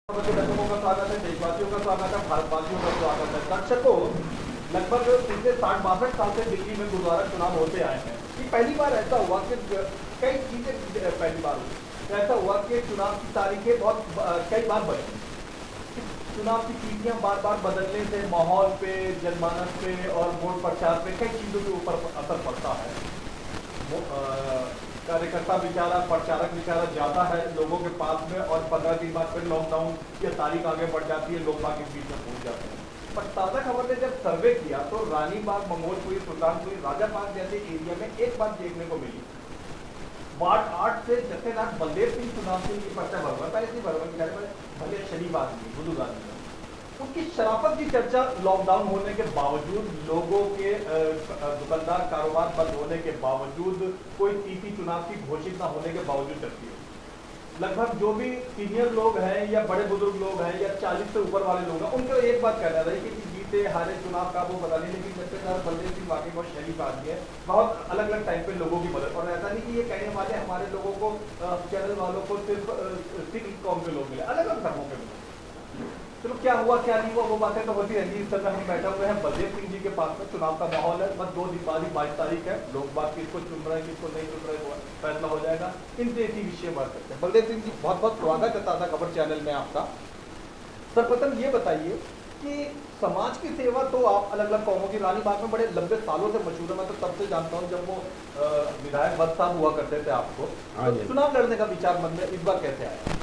दर्शकों का स्वागत है, देशवासियों का स्वागत है, भारतवासियों का स्वागत है। दर्शकों, लगभग पिछले 60-62 साल से दिल्ली में गुरुद्वारा चुनाव होते आए हैं। ये पहली बार ऐसा हुआ कि कई चीजें पहली बार हुई ऐसा हुआ कि चुनाव की तारीखें बहुत कई बार बदली। चुनाव की तिथियां बार बार बदलने से माहौल पे, जनमानस पे और वोट प्रचार पे कई चीजों के ऊपर असर पड़ता है। कार्यकर्ता बेचारा, प्रचारक बेचारा जाता है लोगों के पास में और 15 दिन बाद फिर लॉकडाउन या तारीख आगे बढ़ जाती है, लोग बाकी बीच में पहुंच जाते हैं। पर ताज़ा खबर ने जब सर्वे किया तो रानी बाग, मंगोलपुरी, सुल्तानपुरी, राजा बाग जैसे एरिया में एक बात देखने को मिली। वार्ड 8 से जत्थेदार बलदेव सिंह चुनाव के लिए पर्चा भरवा, पहले से भरवा भले शनिवार में बुजुर्ग उनकी शराफत की चर्चा लॉकडाउन होने के बावजूद, लोगों के दुकानदार कारोबार बंद होने के बावजूद, कोई तिथि चुनाव की घोषित न होने के बावजूद चलती है। लगभग जो भी सीनियर लोग हैं या बड़े बुजुर्ग लोग हैं या 40 से ऊपर वाले लोग हैं, उनको एक बात कहना रही कि जीते हारे चुनाव का वो बता नहीं, लेकिन जत्थेदार बलदेव सिंह वाकई बहुत शरीफ आदमी है, बहुत अलग अलग टाइम पे लोगों की मदद। और ऐसा नहीं कि ये कहने वाले हमारे लोगों को, चैनल वालों को सिर्फ सिख कौम के लोग मिले, अलग अलग धर्मों के मिले। चलो क्या हुआ क्या नहीं हुआ वो बातें तो होती रहेंगी। इस समय हम बैठे हुए हैं बलदेव सिंह जी के पास में। चुनाव का माहौल है, बस 2 दिन बाद ही 22 तारीख है। लोग बात किसको चुन रहे हैं किसको नहीं चुन रहे फैसला हो जाएगा। इनसे इसी विषय बात करते हैं। बलदेव सिंह जी, बहुत बहुत स्वागत है ताज़ा खबर चैनल में आपका। सर्वप्रथम ये बताइए कि समाज की सेवा तो आप अलग अलग कौमों की, रानी बाग में बड़े लंबे सालों से मशहूर है। मैं तो तब से जानता हूँ जब वो विधायक वत्स साहब हुआ करते थे आपको। तो चुनाव लड़ने का विचार मन में इस बार कैसे आया?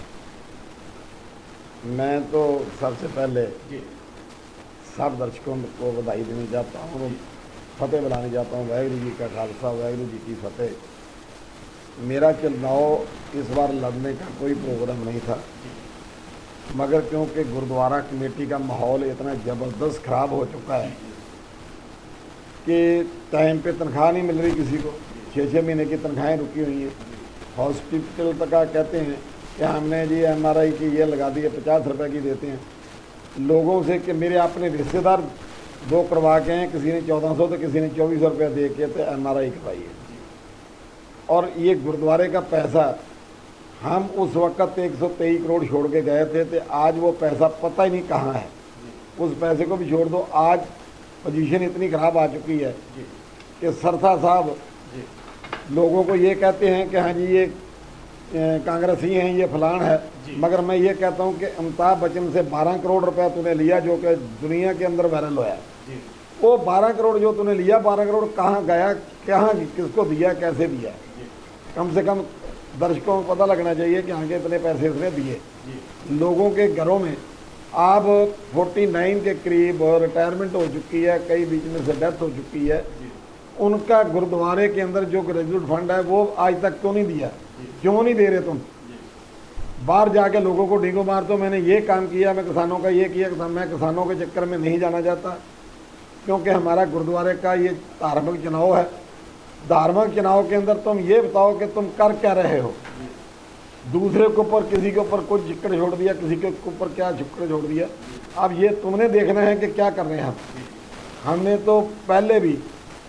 मैं तो सबसे पहले सब दर्शकों को बधाई देनी चाहता हूँ, फतेह बुलानी चाहता हूँ। वाहिगुरू जी का खालसा, वाहिगुरू जी की फतेह। मेरा चुनाव इस बार लड़ने का कोई प्रोग्राम नहीं था, मगर क्योंकि गुरुद्वारा कमेटी का माहौल इतना ज़बरदस्त ख़राब हो चुका है कि टाइम पे तनख्वाह नहीं मिल रही किसी को, 6-6 महीने की तनख्वाहें रुकी हुई हैं। हॉस्पिटल तक का कहते हैं कि हमने जी MRI की ये लगा दी है, 50 रुपये की देते हैं लोगों से। कि मेरे अपने रिश्तेदार 2 करवा के हैं, किसी ने 1400 तो किसी ने 2400 रुपये दे के तो MRI करवाई है। और ये गुरुद्वारे का पैसा हम उस वक़्त 123 करोड़ छोड़ के गए थे, तो आज वो पैसा पता ही नहीं कहाँ है। उस पैसे को भी छोड़ दो, आज पोजीशन इतनी ख़राब आ चुकी है कि सरसा साहब लोगों को ये कहते हैं कि हाँ जी ये कांग्रेसी हैं, ये फलान है, मगर मैं ये कहता हूँ कि अमिताभ बच्चन से 12 करोड़ रुपया तूने लिया जो कि दुनिया के अंदर वायरल होया। वो 12 करोड़ जो तूने लिया, 12 करोड़ कहाँ गया, कहाँ किसको दिया, कैसे दिया? कम से कम दर्शकों को पता लगना चाहिए कि हाँ के इतने पैसे उसने दिए। लोगों के घरों में आप 49 के करीब रिटायरमेंट हो चुकी है, कई बीच में से डेथ हो चुकी है। उनका गुरुद्वारे के अंदर जो ग्रेजुएट फंड है वो आज तक क्यों नहीं दिया? क्यों नहीं दे रहे तुम? बाहर जाके लोगों को डींगो मार दो, मैंने ये काम किया, मैं किसानों का ये किया। मैं किसानों के चक्कर में नहीं जाना चाहता, क्योंकि हमारा गुरुद्वारे का ये धार्मिक चुनाव है। धार्मिक चुनाव के अंदर तुम ये बताओ कि तुम कर क्या रहे हो। दूसरे के ऊपर, किसी के ऊपर कुछ चिक्कड़ छोड़ दिया, किसी के ऊपर क्या चिक्कड़ छोड़ दिया। अब ये तुमने देखना है कि क्या कर रहे हैं हम। हमने तो पहले भी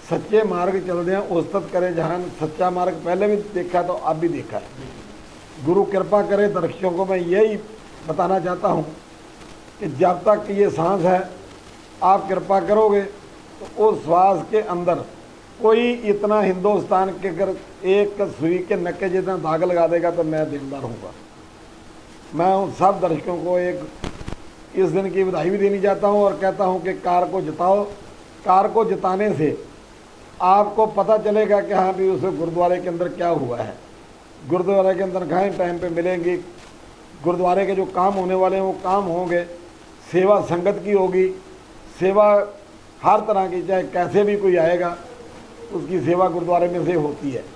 सच्चे मार्ग चल रहे हैं, उस्तत करे जहान। सच्चा मार्ग पहले भी देखा तो अब भी देखा है। गुरु कृपा करे। दर्शकों को मैं यही बताना चाहता हूँ कि जब तक ये सांस है, आप कृपा करोगे तो उस श्वास के अंदर कोई इतना हिंदुस्तान के अगर एक सुई के नक्के जितना दाग लगा देगा तो मैं देनदार हूँगा। मैं उन सब दर्शकों को एक इस दिन की बधाई भी देनी चाहता हूँ और कहता हूँ कि कार को जिताओ। कार को जिताने से आपको पता चलेगा कि हाँ भी उस गुरुद्वारे के अंदर क्या हुआ है। गुरुद्वारे के अंदर तनख्वाहें टाइम पे मिलेंगी, गुरुद्वारे के जो काम होने वाले हैं वो काम होंगे, सेवा संगत की होगी, सेवा हर तरह की, चाहे कैसे भी कोई आएगा उसकी सेवा गुरुद्वारे में से होती है।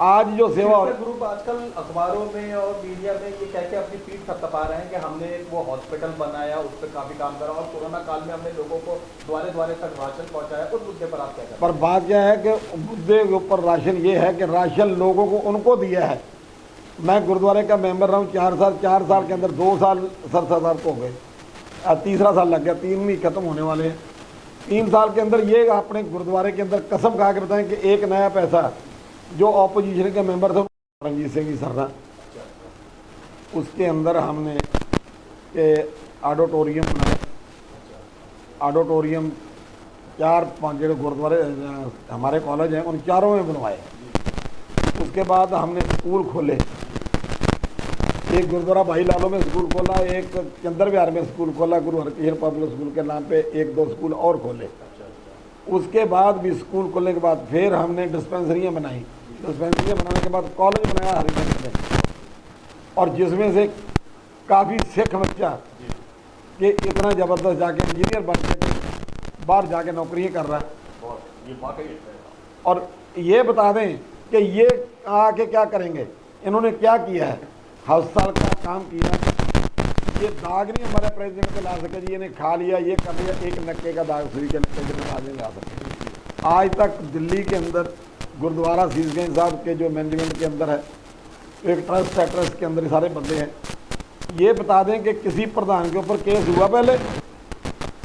आज जो सेवा ग्रुप आजकल अखबारों में और मीडिया में ये कह के अपनी पीठ थपथपा रहे हैं कि हमने एक वो हॉस्पिटल बनाया, उस पर काफी काम करा और कोरोना काल में हमने लोगों को द्वारे द्वारे तक राशन पहुंचाया। उस मुद्दे पर आप क्या करें? पर बात क्या है कि मुद्दे के ऊपर राशन ये है कि राशन लोगों को उनको दिया है। मैं गुरुद्वारे का मेंबर रहा हूँ 4 साल के अंदर 2 साल सरसा साहब को हो गए, 3रा साल लग गया, 3 भी खत्म होने वाले हैं। 3 साल के अंदर ये अपने गुरुद्वारे के अंदर कसम खा के बताएं कि एक नया पैसा जो ऑपोजिशन के मेंबर थे रंजीत सिंह जी सर्रा, उसके अंदर हमने के ऑडिटोरियम बनाए। ऑडिटोरियम 4-5 जो गुरुद्वारे हमारे कॉलेज हैं उन चारों में बनवाए। उसके बाद हमने स्कूल खोले, एक गुरुद्वारा भाई लालो में स्कूल खोला, एक चंदर विहार में स्कूल खोला, गुरु हरकृष्ण पब्लिक स्कूल के नाम पे 1-2 स्कूल और खोले। उसके बाद भी स्कूल खोलने के बाद फिर हमने डिस्पेंसरियाँ बनाई। डिस्पेंसरियाँ बनाने के बाद कॉलेज बनाया हरिगंज में, और जिसमें से काफ़ी सिख बच्चा कि इतना ज़बरदस्त जाके इंजीनियर बन के बाहर जाके नौकरियाँ कर रहा है। ये वाकई है। और ये बता दें कि ये आके क्या करेंगे, इन्होंने क्या किया है, अस्पताल का काम किया। ये दाग नहीं हमारे प्रेसिडेंट को ला सके जी इन्हें खा लिया, ये कर लिया, एक नक्के का दाग सुई के नक्के के आज नहीं ला सके। आज तक दिल्ली के अंदर गुरुद्वारा शीशगंज साहब के जो मैनेजमेंट के अंदर है, एक ट्रस्ट है, ट्रस्ट के अंदर सारे बंदे हैं। ये बता दें कि किसी प्रधान के ऊपर केस हुआ पहले,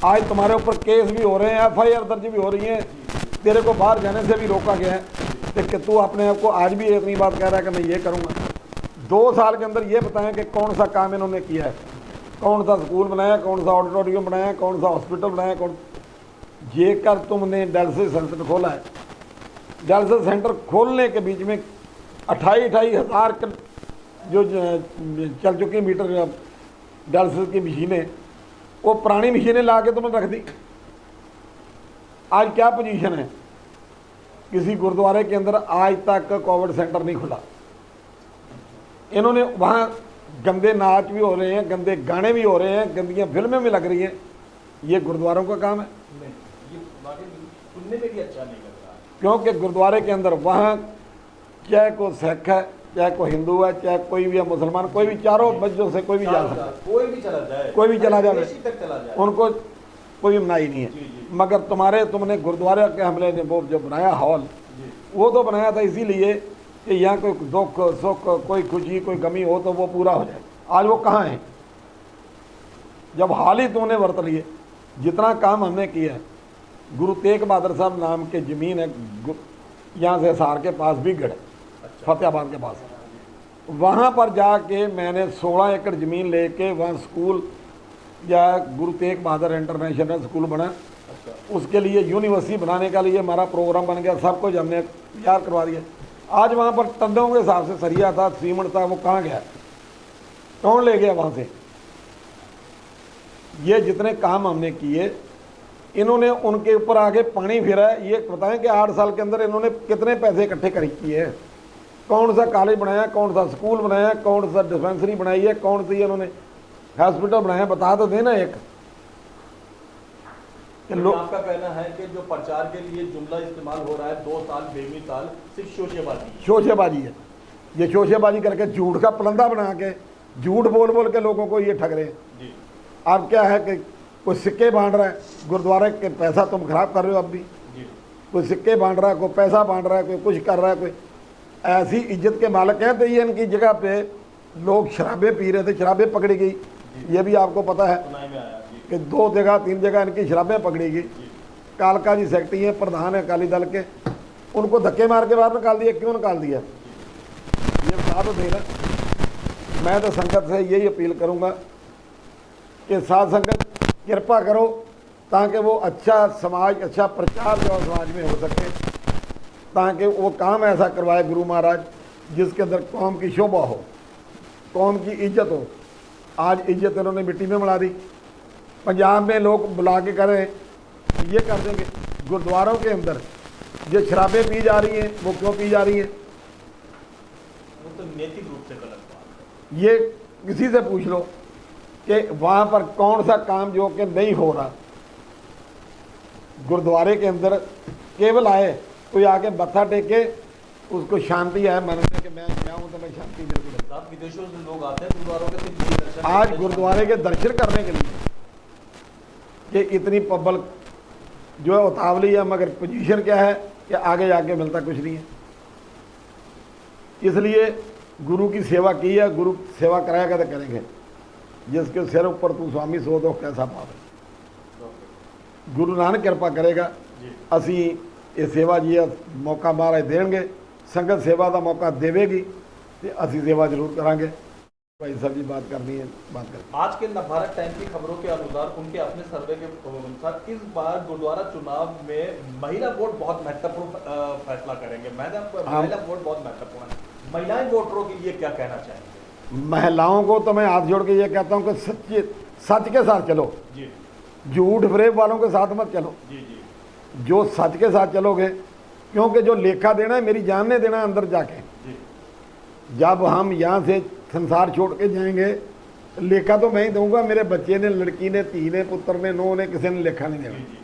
आज तुम्हारे ऊपर केस भी हो रहे हैं, FIR दर्ज भी हो रही है, तेरे को बाहर जाने से भी रोका गया है कि तू अपने आप को आज भी इतनी बात कह रहा है कि मैं ये करूँगा। 2 साल के अंदर ये बताएं कि कौन सा काम इन्होंने किया है, कौन सा स्कूल बनाया, कौन सा ऑडिटोरियम बनाया, कौन सा हॉस्पिटल बनाया, कौन ये कर तुमने डायलिसिस सेंटर खोला है। डायलिसिस सेंटर खोलने के बीच में 28 हज़ार जो चल चुकी मीटर डायलिसिस की मशीनें, वो पुरानी मशीनें ला के तुमने रख दी। आज क्या पोजीशन है, किसी गुरुद्वारे के अंदर आज तक कोविड सेंटर नहीं खुला। इन्होंने वहाँ गंदे नाच भी हो रहे हैं, गंदे गाने भी हो रहे हैं, गंदियाँ फिल्में भी लग रही हैं। ये गुरुद्वारों का काम है? ये सुनने में भी अच्छा नहीं लग रहा, क्योंकि गुरुद्वारे के अंदर वहाँ चाहे कोई सिख है, चाहे कोई हिंदू है, चाहे कोई भी है मुसलमान, कोई भी चारों मस्जिदों से कोई भी जा सकता है, कोई भी चला जाए, कोई भी चला जाए, तक चला जाए, उनको कोई मनाही नहीं है। मगर तुमने गुरुद्वारे के हमले ने वो जो बनाया हॉल, वो तो बनाया था इसीलिए कि यहाँ कोई दुख सुख, कोई खुशी, कोई गमी हो तो वो पूरा हो जाए। आज वो कहाँ है, जब हाल ही तुमने वर्त लिए। जितना काम हमने किया है, गुरु तेग बहादुर साहब नाम के ज़मीन है यहाँ से हिसार के पास भी गढ़, फतेहाबाद के पास, वहाँ पर जाके मैंने 16 एकड़ ज़मीन लेके वहाँ स्कूल या गुरु तेग बहादुर इंटरनेशनल स्कूल बना। उसके लिए यूनिवर्सिटी बनाने का लिए हमारा प्रोग्राम बन गया, सब कुछ हमने तैयार करवा दिया। आज वहाँ पर टनों के हिसाब से सरिया था, सीमेंट था, वो कहाँ गया, कौन ले गया वहाँ से? ये जितने काम हमने किए, इन्होंने उनके ऊपर आगे पानी फिरा है। ये बताएं कि 8 साल के अंदर इन्होंने कितने पैसे इकट्ठे कर किए हैं, कौन सा कॉलेज बनाया, कौन सा स्कूल बनाया, कौन सा डिस्पेंसरी बनाई है, कौन सी इन्होंने हॉस्पिटल बनाया, बता तो देना एक। तो आपका कहना है कि जो प्रचार के लिए जुमला इस्तेमाल हो रहा है 2 साल बेमिसाल, सिर्फ शोशेबाजी है। ये शोशेबाजी करके झूठ का पलंदा बना के झूठ बोल के लोगों को ये ठग रहे हैं। अब क्या है कि कोई सिक्के बांट रहा है, गुरुद्वारे के पैसा तुम खराब कर रहे हो। अब भी कोई सिक्के बांट रहा है, कोई पैसा बांट रहा है, कोई कुछ कर रहा है, कोई ऐसी इज्जत के मालिक हैं। तो ये इनकी जगह पे लोग शराबें पी रहे थे, शराबें पकड़ी गई, ये भी आपको पता है कि 2 जगह 3 जगह इनकी शराबें पकड़ी गई। कालका जी सेक्रेटरी हैं, प्रधान है अकाली दल के, उनको धक्के मार के बाहर निकाल दिया। क्यों निकाल दिया, ये बता तो देना। मैं तो संगत से यही अपील करूँगा कि साध संगत कृपा करो ताकि वो अच्छा समाज, अच्छा प्रचार जो समाज में हो सके, ताकि वो काम ऐसा करवाए गुरु महाराज जिसके अंदर कौम की शोभा हो, कौम की इज्जत हो। आज इज्जत इन्होंने मिट्टी में मिला दी। पंजाब में लोग बुला के करें ये कर देंगे। गुरुद्वारों के अंदर जो शराबें पी जा रही हैं, वो क्यों पी जा रही हैं? वो तो नैतिक रूप से गलत बात है। ये किसी से पूछ लो कि वहाँ पर कौन सा काम जो कि नहीं हो रहा। गुरुद्वारे के अंदर केवल आए, कोई आके मत्था टेके, उसको शांति है मन में कि मैं गया हूँ तो मैं शांति बिल्कुल। विदेशों से लोग आते हैं गुरुद्वारों के सिर्फ दर्शन, आज गुरुद्वारे के दर्शन करने के लिए कि इतनी पब्लिक जो है उतावली है, मगर पोजीशन क्या है कि आगे जाके मिलता कुछ नहीं है। इसलिए गुरु की सेवा की है, गुरु सेवा कराएगा तो करेंगे। जिसके सिर ऊपर तू स्वामी सो दो कैसा पावे। गुरु नानक कृपा करेगा। असी ये सेवा जी मौका महाराज देंगे, संगत सेवा का मौका देवेगी तो असी सेवा जरूर करांगे। भाई साहब जी बात करनी है, बात कर। आज के नवभारत टाइम की खबरों के अनुसार, उनके अपने सर्वे के अनुसार, इस बार गुरुद्वारा चुनाव में महिला वोट बहुत महत्वपूर्ण फैसला करेंगे। महिला वोट बहुत महत्वपूर्ण है। महिलाएं वोटरों के लिए क्या कहना चाहेंगे? महिलाओं को तो मैं हाथ जोड़ के ये कहता हूँ कि सच के साथ चलो जी, झूठ फरेब वालों के साथ मत चलो जी जी जो सच के साथ चलोगे, क्योंकि जो लेखा देना है मेरी जान ने देना अंदर जाके। जी जब हम यहाँ से संसार छोड़ के जाएंगे लेखा तो मैं ही दूंगा, मेरे बच्चे ने, लड़की ने, धी ने, पुत्र ने, नूह ने, किसी ने लेखा नहीं देना। जी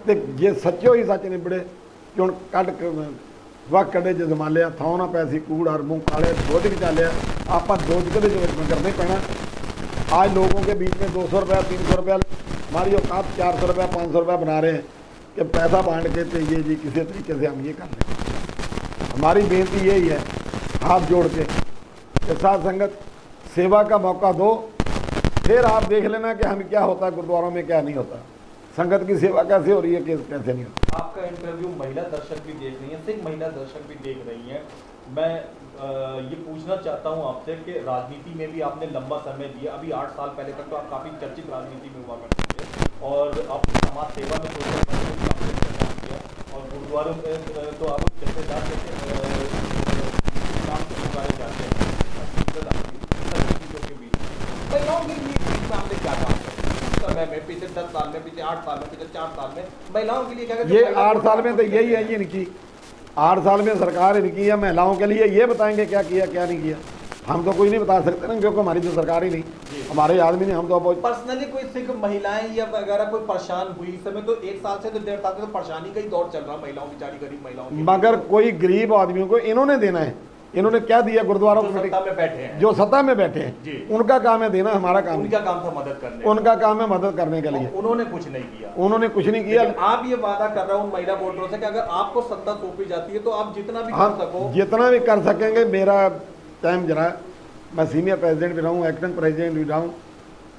तो जे सच्चो ही सच निबड़े कि हूँ कट वक्त कड़े ज जमा लिया थां ना पैसी कूड़ हर मूँह काले दोज बचा लिया। आप दोज के करना ही पैना। आज लोगों के बीच में 200 रुपया 300 रुपया हमारी औकात 400 रुपया 500 रुपया बना रहे हैं कि पैसा बांट के चाहिए जी, किसी तरीके से हम ये कर लें। हमारी बेनती यही है हाथ जोड़ के कि साथ संगत सेवा का मौका दो, फिर आप देख लेना कि हम क्या होता है गुरुद्वारों में क्या नहीं होता, संगत की सेवा कैसे हो रही है कैसे नहीं होती। आपका इंटरव्यू महिला दर्शक भी देख रही हैं, सिख महिला दर्शक भी देख रही हैं। मैं ये पूछना चाहता हूं आपसे कि राजनीति में भी आपने लंबा समय दिया। अभी 8 साल पहले तक तो आप काफ़ी चर्चित राजनीति में हुआ करते थे और आप समाज सेवा में सोशल वर्क में काफ़ी अच्छा काम किया और गुरुद्वारों में तो आप जथेदार नाम से पुकारे जाते हैं के बीच। महिलाओं के लिए आपने क्या काम किया समय में, पिछले 10 साल में, पिछले 8 साल में, पिछले 4 साल में महिलाओं के लिए क्या? ये 8 साल में तो यही है, ये इनकी 8 साल में सरकार इनकी है। महिलाओं के लिए ये बताएंगे क्या किया क्या नहीं किया, हम तो कोई नहीं बता सकते ना, क्योंकि हमारी तो सरकार ही नहीं, हमारे आदमी नहीं। हम तो पर्सनली कोई सिख महिलाएं या वगैरह कोई परेशान हुई इस समय? तो 1 साल से तो 1.5 साल से तो परेशानी का ही दौर चल रहा महिलाओं, बेचारी गरीब महिलाओं। मगर कोई गरीब आदमियों को इन्होंने देना है, इन्होंने क्या दिया गुरुद्वारों को? सत्ता में बैठे हैं, जो सत्ता में बैठे हैं उनका काम है देना, हमारा काम उनका काम था मदद करने, उनका काम है मदद करने के लिए। उन्होंने कुछ नहीं किया, उन्होंने कुछ नहीं किया। आप ये वादा कर रहे हो उन महिला वोटरों से कि अगर आपको सत्ता सौंपी जाती है तो आप जितना भी कर सको, जितना भी कर सकेंगे। मेरा टाइम जरा, मैं सीनियर प्रेसिडेंट भी रहा हूँ, एक्टिंग प्रेसिडेंट भी रहा हूँ,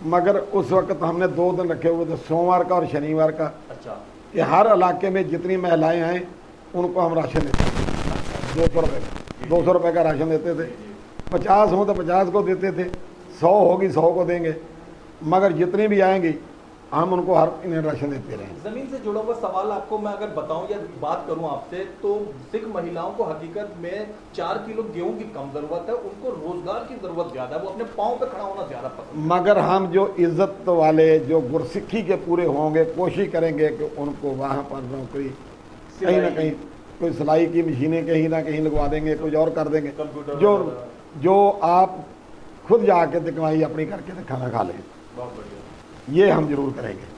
मगर उस वक्त हमने 2 दिन रखे हुए थे, सोमवार का और शनिवार का। अच्छा, कि हर इलाके में जितनी महिलाएं आएँ उनको हम राशन देते थे, 200 रुपये का, 200 रुपये का राशन देते थे। 50 हो तो 50 को देते थे, 100 होगी 100 को देंगे, मगर जितनी भी आएंगी हम उनको हर इन्हें राशन देते रहे। जमीन से जुड़ा हुआ सवाल आपको मैं अगर बताऊं या बात करूं आपसे, तो सिख महिलाओं को हकीकत में 4 किलो गेहूं की कम जरूरत है, उनको रोजगार की जरूरत ज्यादा है, वो अपने पांव पे खड़ा होना ज्यादा पसंद। मगर हम जो इज्जत वाले, जो गुरसिक्खी के पूरे होंगे, कोशिश करेंगे कि उनको वहाँ पर नौकरी कहीं ना कहीं, कोई सिलाई की मशीनें कहीं ना कहीं लगवा देंगे, कुछ और कर देंगे, जो आप खुद जाके कमाई अपनी करके खाना खा लें। बहुत बढ़िया, ये हम जरूर करेंगे।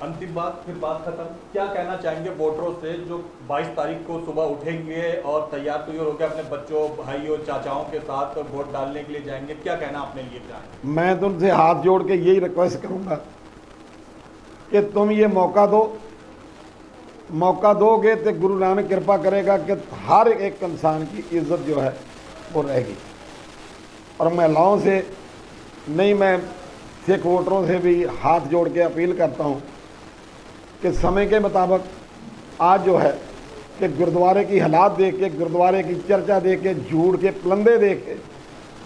अंतिम बात, फिर बात खत्म। क्या कहना चाहेंगे वोटरों से जो 22 तारीख को सुबह उठेंगे और तैयार होकर अपने बच्चों, भाइयों, चाचाओं के साथ वोट डालने के लिए जाएंगे? क्या कहना अपने लिए चाहेंगे? मैं तुमसे हाथ जोड़ के यही रिक्वेस्ट करूंगा कि तुम ये मौका दो, मौका दोगे तो गुरु नानक कृपा करेगा कि हर एक इंसान की इज्जत जो है वो रहेगी। और महिलाओं से नहीं, मैं सिख वोटरों से भी हाथ जोड़ के अपील करता हूँ कि समय के मुताबिक आज जो है कि गुरुद्वारे की हालात देख के, गुरुद्वारे की चर्चा देख के, झूठ के पलंदे देख के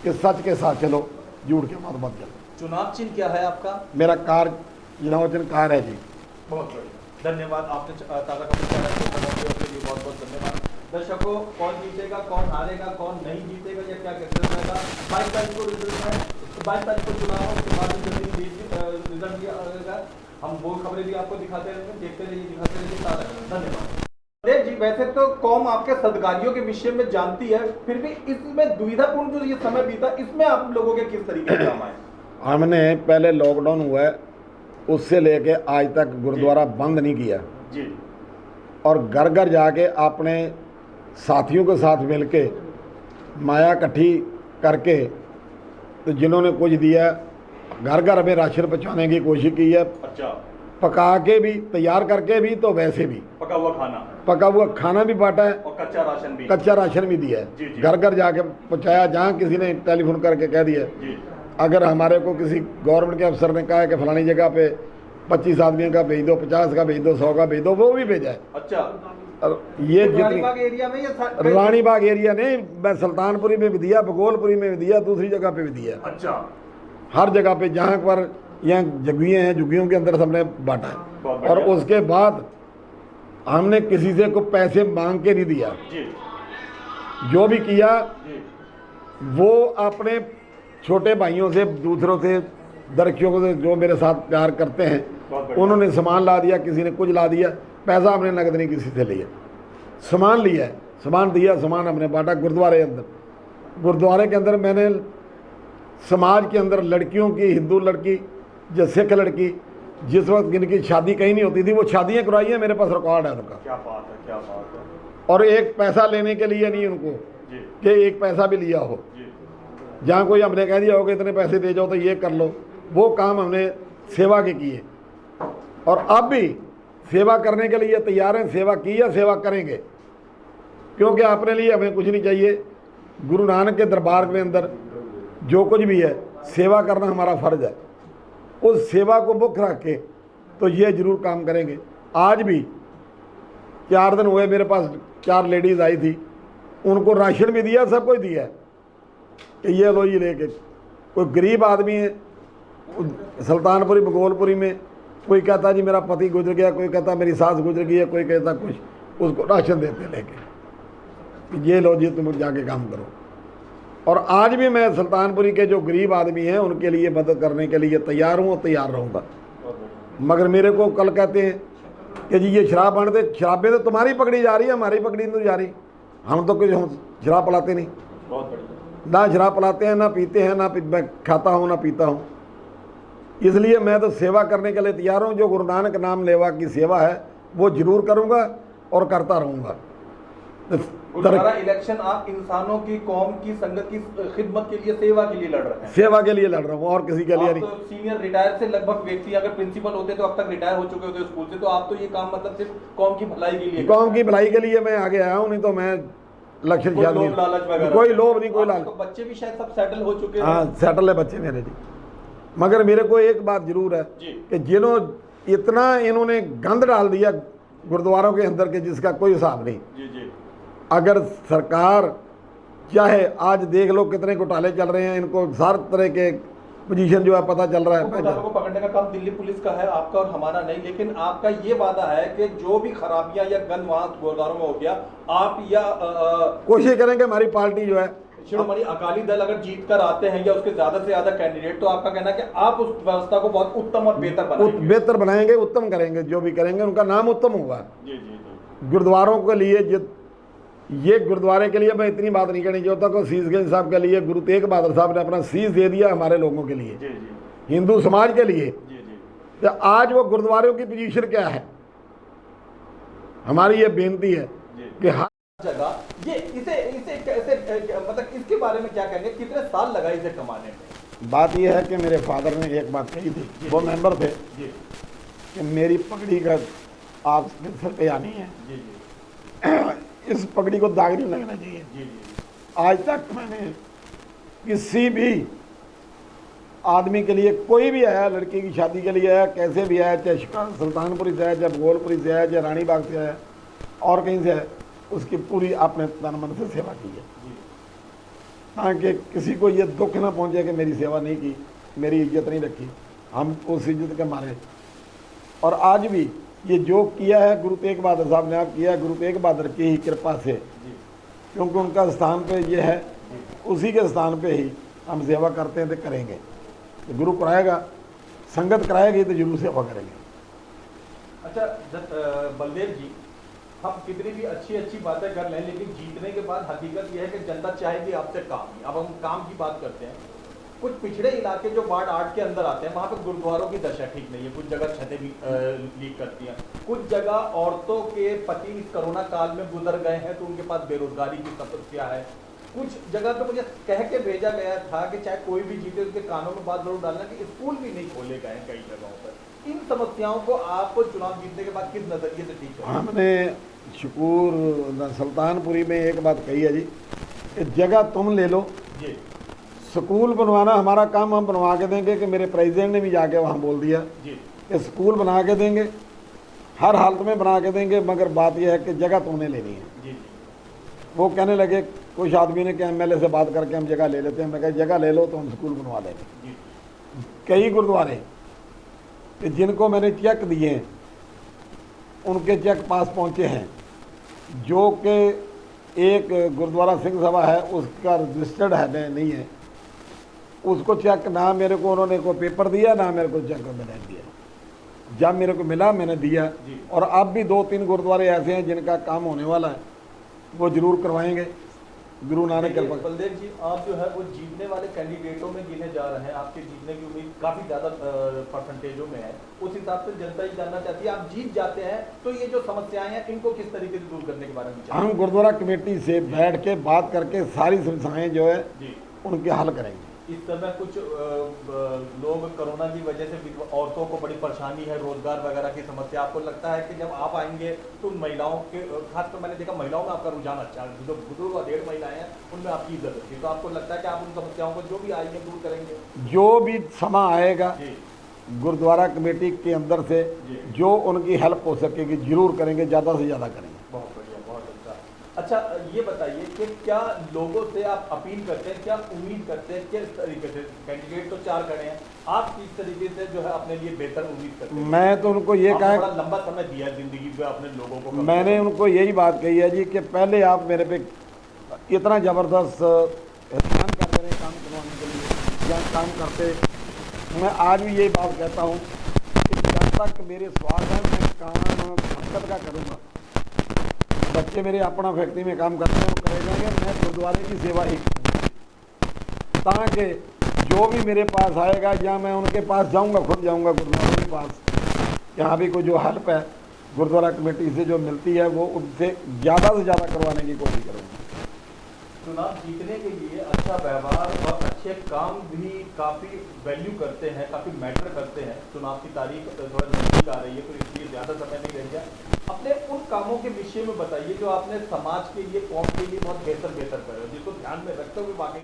कि सच के साथ चलो, झूठ के मत चलो। चुनाव चिन्ह क्या है आपका? मेरा कार चुनाव चिन्ह कार है जी। बहुत बढ़िया, धन्यवाद। आपने ताज़ा खबर के लिए बहुत बहुत धन्यवाद। दर्शकों, कौन जीतेगा, कौन हारेगा, कौन नहीं जीतेगा, या क्या रिजल्ट रहेगा? 22 तारीख को रिजल्ट है, 22 तारीख को चुनाव है, उसके बाद रिजल्ट दिया जाएगा। हम वो खबरें भी आपको दिखाते रहेंगे, देखते रहिए, दिखाते रहिए। धन्यवाद। जी, वैसे तो कौम आपके सदकारियों के विषय में जानती है, फिर भी इसमें दुविधापूर्ण जो ये समय बीता, इसमें आप लोगों के किस तरीके से काम आए? हमने पहले लॉकडाउन हुआ है उससे लेके आज तक गुरुद्वारा बंद नहीं किया जी, और घर घर जाके अपने साथियों के साथ मिलके माया इकट्ठी करके, तो जिन्होंने कुछ दिया घर घर में राशन पहुँचाने की कोशिश की है। अच्छा, पका के भी, तैयार करके भी, तो वैसे भी पका हुआ खाना भी बांटा है और कच्चा राशन भी दिया है। घर घर जाके पहुँचाया। जहाँ किसी ने टेलीफोन करके कह दिया, अगर हमारे को किसी गवर्नमेंट के अफसर ने कहा है कि फलानी जगह पे 25 आदमियों का भेज दो, 50 का भेज दो, 100 का भेज दो, वो भी भेजा है। अच्छा, ये रानीबाग एरिया में या रानीबाग एरिया नहीं, मैं सुल्तानपुरी में भी दिया, बगोलपुरी में भी दिया, दूसरी जगह पे भी दिया। अच्छा, हर जगह पे जहाँ पर यहाँ झुग्गियाँ हैं, झुग्गियों के अंदर सबने बांटा है। और उसके बाद हमने किसी से को पैसे मांग के नहीं दिया जी। जो भी किया जी। वो अपने छोटे भाइयों से, दूसरों से, दरखियों से जो मेरे साथ प्यार करते हैं, उन्होंने सामान ला दिया, किसी ने कुछ ला दिया। पैसा हमने नकद नहीं किसी से लिया, सामान लिया है, सामान दिया, सामान हमने बांटा। गुरुद्वारे के अंदर मैंने समाज के अंदर लड़कियों की, हिंदू लड़की या सिख लड़की, जिस वक्त इनकी शादी कहीं नहीं होती थी, वो शादियाँ करवाई हैं, मेरे पास रिकॉर्ड है उनका। क्या बात है, क्या बात है। और एक पैसा लेने के लिए नहीं उनको कि एक पैसा भी लिया हो। जहाँ कोई हमने कह दिया हो कि इतने पैसे दे जाओ तो ये कर लो, वो काम हमने सेवा के किए और अब भी सेवा करने के लिए तैयार हैं। सेवा की है, सेवा करेंगे, क्योंकि अपने लिए हमें कुछ नहीं चाहिए। गुरु नानक के दरबार में अंदर जो कुछ भी है, सेवा करना हमारा फ़र्ज़ है। उस सेवा को मुख्य रख के तो ये ज़रूर काम करेंगे। आज भी 4 दिन हुए, मेरे पास 4 लेडीज़ आई थी, उनको राशन भी दिया, सब कुछ दिया कि ये लो ये लेके। कोई गरीब आदमी है सुल्तानपुरी बगोलपुरी में, कोई कहता जी मेरा पति गुजर गया, कोई कहता मेरी सास गुजर गई है, कोई कहता कुछ, उसको राशन देते लेके, ये लो जी तुम जाके काम करो। और आज भी मैं सुल्तानपुरी के जो गरीब आदमी हैं उनके लिए मदद करने के लिए तैयार हूँ और तैयार रहूँगा। मगर मेरे को कल कहते हैं कि जी ये शराब बांटते, शराबें तो तुम्हारी पकड़ी जा रही है, हमारी पकड़ी नहीं जा रही। हम तो कुछ शराब पिलाते नहीं, ना शराब पिलाते हैं, ना पीते हैं, ना मैं खाता हूँ ना पीता हूँ। इसलिए मैं तो सेवा करने के लिए तैयार हूँ। जो गुरु नानक नाम लेवा की सेवा है वो जरूर करूँगा और करता रहूँगा। गुरुद्वारा इलेक्शन आप इंसानों की, कौम की, संगत की खिदमत के लिए, सेवा के लिए लड़ रहे हैं। सेवा के लिए लड़ रहा हूँ और किसी के लिए नहीं। तो सीनियर रिटायर से लगभग व्यक्ति अगर प्रिंसिपल होते तो अब तक रिटायर हो चुके होते स्कूल से, तो आप तो ये काम मतलब सिर्फ कौम की भलाई के लिए, कौम की भलाई के लिए मैं आगे आया हूँ। नहीं तो मैं लक्ष्य कोई लोभ लालच वगैरह, कोई लोभ नहीं, कोई लालच। तो बच्चे भी शायद सब सेटल हो चुके हैं। हाँ सेटल है बच्चे मेरे जी। मगर मेरे को एक बात जरूर है कि जिन्होंने इतना इन्होंने गंद डाल दिया गुरुद्वारों के अंदर के जिसका कोई हिसाब नहीं। जी जी। अगर सरकार चाहे, आज देख लो कितने घोटाले चल रहे हैं, इनको हर तरह के पोजीशन जो है पता चल रहा है। घोटालों को पकड़ने का काम दिल्ली पुलिस का है, आपका और हमारा नहीं। लेकिन आपका ये वादा है कि जो भी खराबियां या गंद वहां गुरुद्वारों में हो गया, आप या कोशिश करेंगे हमारी पार्टी जो है शिरोमणि अकाली दल अगर जीत कर आते हैं या उसके ज्यादा से ज्यादा कैंडिडेट, तो आपका कहना है कि आप उस व्यवस्था को बहुत उत्तम और बेहतर बनाएंगे, उत्तम करेंगे। जो भी करेंगे उनका नाम उत्तम होगा। जी जी जी। गुरुद्वारों के लिए ये गुरुद्वारे के लिए मैं इतनी बात नहीं कहनी चाहता कि शीशगंज साहब के लिए गुरु तेग बहादुर साहब ने अपना शीश दे दिया हमारे लोगों के लिए, जी जी, हिंदू समाज के लिए। जी जी। तो आज वो गुरुद्वारों की पोजीशन क्या है, हमारी ये बेनती है कि हर जगह ये इसे इसे कैसे, मतलब इसके बारे में क्या कहेंगे, कितने साल लगा इसे कमाने में? बात यह है कि मेरे फादर ने एक बात कही थी, वो मेंबर थे, कि मेरी पगड़ी का आपके सर पे आनी है, जी जी, इस पगड़ी को दाग नहीं लगना चाहिए। जी जी। आज तक मैंने किसी भी आदमी के लिए, कोई भी आया, लड़की की शादी के लिए आया, कैसे भी आया, चाहे सुल्तानपुरी से आया, चाहे बगोलपुरी से आया, चाहे रानीबाग से आया और कहीं से आया, उसकी पूरी आपने तन मन से सेवा की है, ताकि किसी को ये दुख ना पहुंचे कि मेरी सेवा नहीं की, मेरी इज्जत नहीं रखी। हम उस इज्जत के मारे, और आज भी ये जो किया है गुरु तेग बहादुर साहब ने, आप किया है गुरु तेग बहादुर की ही कृपा से, क्योंकि उनका स्थान पे ये है, उसी के स्थान पे ही हम सेवा करते हैं तो करेंगे। तो गुरु कराएगा, संगत कराएगी तो जरूर सेवा करेंगे। अच्छा बलदेव जी, हम कितनी भी अच्छी अच्छी बातें कर लें, लेकिन जीतने के बाद हकीकत यह है कि जनता चाहेगी आपसे काम ही। अब हम काम की बात करते हैं। कुछ पिछड़े इलाके जो वार्ड 8 के अंदर आते हैं, वहाँ पर गुरुद्वारों की दशा ठीक नहीं है। कुछ जगह छतें भी लीक करती हैं, कुछ जगह औरतों के पति इस कोरोना काल में गुजर गए हैं तो उनके पास बेरोजगारी की समस्या है। कुछ जगह तो मुझे कह के भेजा गया था कि चाहे कोई भी जीते उसके कानों में बात जरूर डालना कि स्कूल भी नहीं खोले गए हैं कई जगहों पर। इन समस्याओं को आप चुनाव जीतने के बाद किस नजरिए से ठीक है? हमने शुक्र सुल्तानपुरी में एक बात कही है जी, कि जगह तुम ले लो जी, स्कूल बनवाना हमारा काम, हम बनवा के देंगे। कि मेरे प्रेसिडेंट ने भी जाके वहाँ बोल दिया जी, कि स्कूल बना के देंगे हर हालत में बना के देंगे, मगर बात यह है कि जगह तो उन्हें लेनी है। जी। वो कहने लगे कुछ आदमी ने कि एमएलए से बात करके हम जगह ले लेते हैं। मैं कहा जगह ले लो तो हम स्कूल बनवा लेंगे। कई गुरुद्वारे कि जिनको मैंने चेक दिए हैं उनके चेक पास पहुंचे हैं, जो कि एक गुरुद्वारा सिंह सभा है उसका रजिस्टर्ड है नहीं है, उसको चेक ना मेरे को उन्होंने को पेपर दिया ना मेरे को चेक मैंने दिया। जब मेरे को मिला मैंने दिया। और अब भी 2-3 गुरुद्वारे ऐसे हैं जिनका काम होने वाला है, वो जरूर करवाएंगे गुरु नानक कृपा। बलदेव जी, आप जो है वो जीतने वाले कैंडिडेटों में गिने जा रहे हैं, आपके जीतने की उम्मीद काफी ज्यादा परसेंटेजों में है। उस हिसाब से जनता ही जानना चाहती है, आप जीत जाते हैं तो ये जो समस्याएं हैं इनको किस तरीके से दूर करने के बारे में हम गुरुद्वारा कमेटी से बैठ के बात करके सारी समस्याएं जो है उनके हल करेंगे। इस समय कुछ लोग कोरोना की वजह से औरतों को बड़ी परेशानी है, रोजगार वगैरह की समस्या, आपको लगता है कि जब आप आएंगे तो उन महिलाओं के, खासकर मैंने देखा महिलाओं में आपका रुझान अच्छा है, जो बुजुर्ग और 1.5 महिलाएं हैं उनमें आपकी इज्जत होती है, तो आपको लगता है कि आप उन समस्याओं को जो भी आएंगे दूर करेंगे? जो भी समा आएगा गुरुद्वारा कमेटी के अंदर से जो उनकी हेल्प हो सकेगी जरूर करेंगे, ज़्यादा से ज़्यादा करेंगे। बहुत बढ़िया, बहुत अच्छा। ये बताइए कि क्या लोगों से आप अपील करते हैं, क्या उम्मीद करते हैं, किस तरीके से? कैंडिडेट तो 4 खड़े हैं, आप किस तरीके से जो है अपने लिए बेहतर उम्मीद करते हैं? मैं तो उनको ये कहा, बड़ा लंबा समय दिया है जिंदगी में अपने लोगों को। मैंने उनको यही बात कही है जी कि पहले आप मेरे पे इतना ज़बरदस्त एहसान कर रहे हैं काम करवाने के लिए, या काम करते। मैं आज भी यही बात कहता हूँ कि जब तक मेरे स्वाद है मैं काम हरकत का करूँगा। बच्चे मेरे अपना फैक्ट्री में काम करते हैं वो करे जाएंगे, मैं गुरुद्वारे की सेवा ही ताकि जो भी मेरे पास आएगा या मैं उनके पास जाऊंगा, खुद जाऊंगा गुरुद्वारे के पास, यहाँ भी कोई जो हेल्प है गुरुद्वारा कमेटी से जो मिलती है वो उनसे ज़्यादा से ज़्यादा करवाने की कोशिश करूँगा। चुनाव जीतने के लिए अच्छा व्यवहार और अच्छे काम भी काफ़ी वैल्यू करते हैं, काफ़ी मैटर करते हैं। चुनाव की तारीख थोड़ा नजदीक आ रही है तो इसलिए ज़्यादा समय नहीं रह गया। अपने उन कामों के विषय में बताइए जो आपने समाज के लिए, कौम के लिए बहुत बेहतर करे हो, जिसको ध्यान में रखते हुए वाकई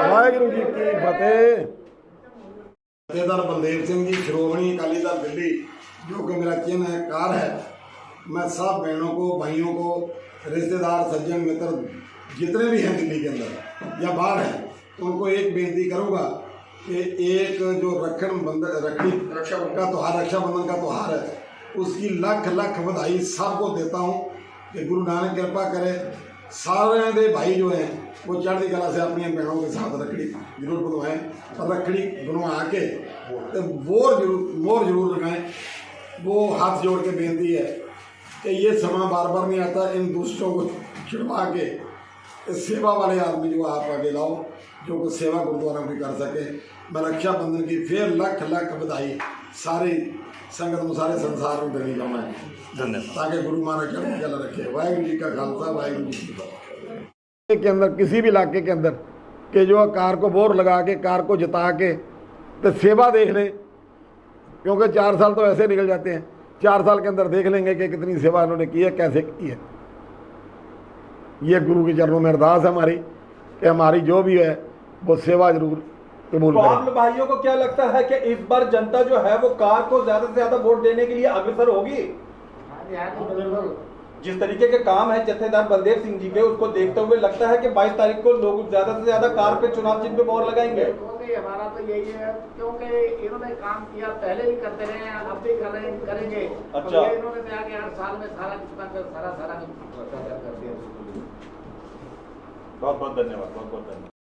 वाहिगुरू जी की फतेह। जथेदार बलदेव सिंह जी, श्रोमणी अकाली दल दिल्ली, जो कि मेरा चिन्ह है कार है। मैं सब बहनों को, भाइयों को, रिश्तेदार, सज्जन मित्र जितने भी हैं दिल्ली के अंदर या बाहर हैं, उनको एक बेनती करूँगा कि एक जो रक्षाबंधन का त्यौहार है उसकी लख लख बधाई सबको देता हूँ कि गुरु नानक कृपा करे सारे दे भाई जो हैं वो चढ़ती कला से अपनी बहनों के साथ रखड़ी जरूर बनवाएं और रखड़ी बनवा के तो मोर जरूर लगाएं। वो हाथ जोड़ के बेनती है कि ये समा बार बार नहीं आता, इन दुष्टों को छिड़वा के सेवा वाले आदमी जो आप आगे लाओ जो सेवा गुरुद्वारा की कर सके। मैं रक्षाबंधन की फिर लख लख बधाई सारी संगत में, सारे संसार में देनी चाहूँगा। धन्यवाद। ताकि गुरु महाराज चढ़ती कला रखे। वाहिगुरू जी का खालसा, वाहिगुरू जी की फतेह। के अंदर किसी भी इलाके के अंदर के जो कार को बोर लगा के, कार को जिता के तो सेवा देख ले, क्योंकि 4 साल तो ऐसे निकल जाते हैं। 4 साल के अंदर देख लेंगे कि कितनी सेवा उन्होंने की है, कैसे की है। ये गुरु के चरणों में अरदास है हमारी कि हमारी जो भी है वो सेवा जरूर कबूल करें। तो आप भाइयों को क्या लगता है कि इस बार जनता जो है वो कार को ज्यादा से ज्यादा वोट देने के लिए अग्रसर होगी? जिस तरीके के काम है जथेदार बलदेव सिंह जी के, उसको देखते हुए लगता है कि 22 तारीख को लोग ज्यादा से ज्यादा कार पे चुनाव चिन्ह पे मोहर लगाएंगे। हमारा तो यही है, क्योंकि इन्होंने काम किया, पहले भी करते रहे हैं, अब भी करेंगे। अच्छा। इन्होंने तो आगे 8 साल में सारा कर दिया। बहुत बहुत धन्यवाद, बहुत बहुत धन्यवाद।